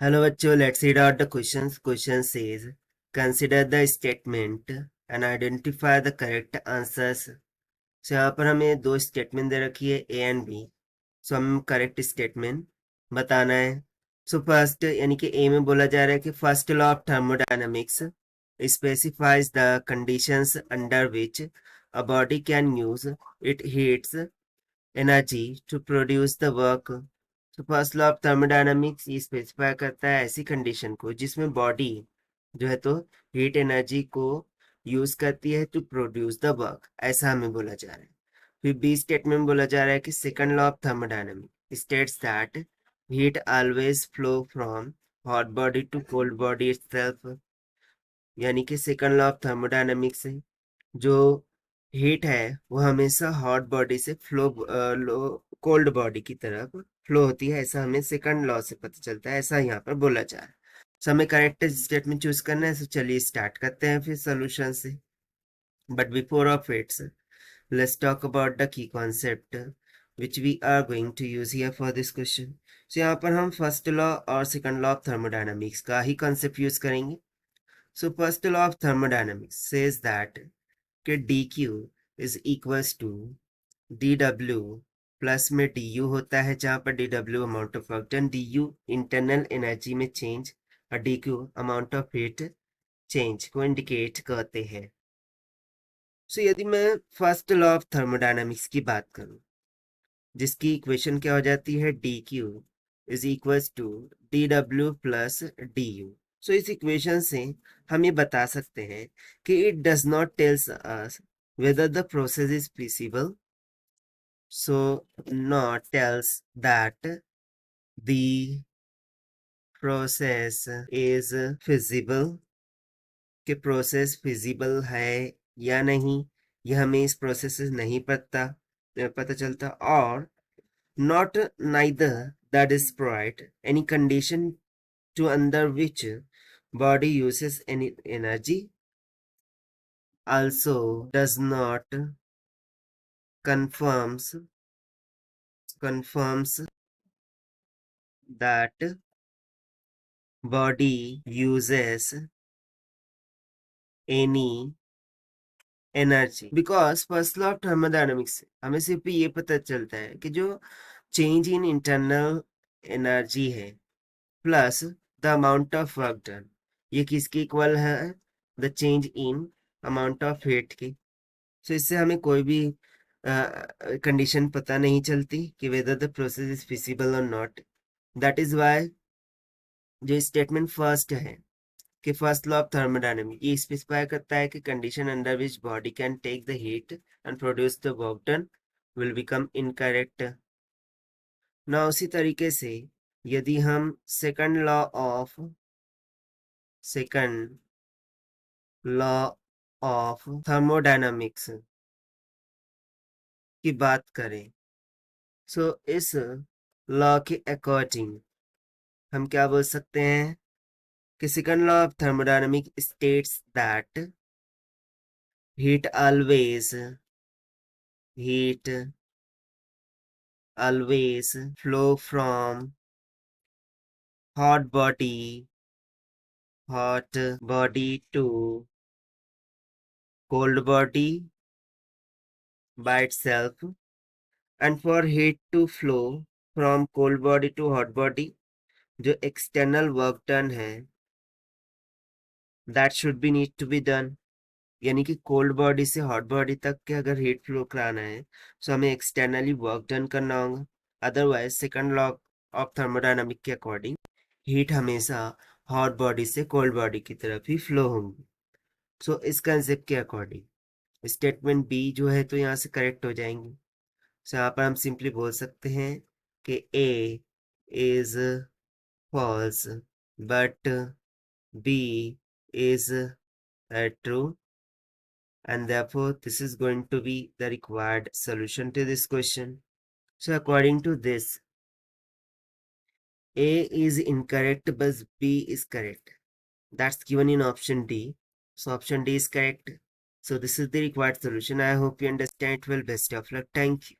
Hello बच्चों, let's read out the questions. Question says, consider the statement and identify the correct answers. So यहाँ पर हमें दो statement दे रखी है ए एंड बी. सो हम करेक्ट स्टेटमेंट बताना है. सो फर्स्ट यानी कि ए में बोला जा रहा है कि first law of thermodynamics specifies the conditions under which a body can use it heats energy to produce the work. तो फर्स्ट लॉ ऑफ थर्मोडायनामिक्स ये स्पेसिफाई करता है ऐसी कंडीशन को जिसमें बॉडी जो है तो हीट एनर्जी को यूज करती है टू प्रोड्यूस द वर्क, ऐसा हमें बोला जा रहा है. फिर बी स्टेटमेंट बोला जा रहा है कि second law of thermodynamics states that heat always flow from hot body to cold body itself. यानी कि सेकंड लॉ ऑफ थर्मोडायनामिक्स से जो हीट है वो हमेशा हॉट बॉडी से फ्लो कोल्ड बॉडी की तरफ फ्लो होती है, ऐसा हमें सेकंड लॉ से पता चलता है, ऐसा यहाँ पर बोला जा रहा है. सो हमें करेक्ट स्टेटमेंट चूज करना है. सो चलिए स्टार्ट करते हैं फिर सोल्यूशन से. But before of its let's talk about the key concept which we are going to use here for this question. So यहाँ पर हम फर्स्ट लॉ और सेकंड लॉ ऑफ थर्मोडायनामिक्स का ही कॉन्सेप्ट यूज करेंगे. So first law of thermodynamics says that कि dq is equals to dw plus में du होता है, जहां पर dw amount of work done, du internal energy में चेंज और dq amount of heat change को इंडिकेट करते हैं. सो यदि मैं फर्स्ट लॉ ऑफ थर्मोडायनामिक्स की बात करूं जिसकी इक्वेशन क्या हो जाती है dq is equals to dw plus du. So इस इक्वेशन से हम ये बता सकते हैं कि it does not tells us whether the process is feasible. So not tells that the process is feasible, कि प्रोसेस फिजिबल है या नहीं, यह हमें इस प्रोसेस से नहीं पता चलता. और not neither that is provide any condition to under which body uses any energy, also does not confirms that body uses any energy. Because first law of thermodynamics से हमें सिर्फ ये पता चलता है कि जो चेंज इन इंटरनल एनर्जी है plus the amount of work done, ये किसके इक्वल है, the change in amount of heat की. सो इससे हमें कोई भी कंडीशन पता नहीं चलती कि whether the process is feasible और नॉट. दैट इज वाई जो स्टेटमेंट फर्स्ट है कि फर्स्ट लॉ ऑफ थर्मोडायनामिक्स ये स्पेसिफाई करता है कि condition under which body can take the heat and produce the work done will become incorrect. ना उसी तरीके से यदि हम सेकंड लॉ ऑफ थर्मोडायनामिक्स की बात करें, सो इस लॉ के अकॉर्डिंग हम क्या बोल सकते हैं कि second law of thermodynamics states that heat always flow from hot body to cold body by itself, and for heat to flow from cold body to hot body, जो external work done है that should be need to be done. यानी कि cold body से hot body तक के अगर heat flow कराना है तो हमें एक्सटर्नली वर्क डन करना होगा. Otherwise second law of thermodynamic के अकॉर्डिंग हीट हमेशा हॉट बॉडी से कोल्ड बॉडी की तरफ ही फ्लो होंगी. सो इस कंसेप्ट के अकॉर्डिंग स्टेटमेंट बी जो है तो यहाँ से करेक्ट हो जाएंगे. सो यहाँ पर हम सिंपली बोल सकते हैं कि A is false but B is true, and therefore this is going to be the required solution to this question. So according to this, A is incorrect but B is correct. That's given in option D. So option D is correct. So this is the required solution. I hope you understand it well. Best of luck. Thank you.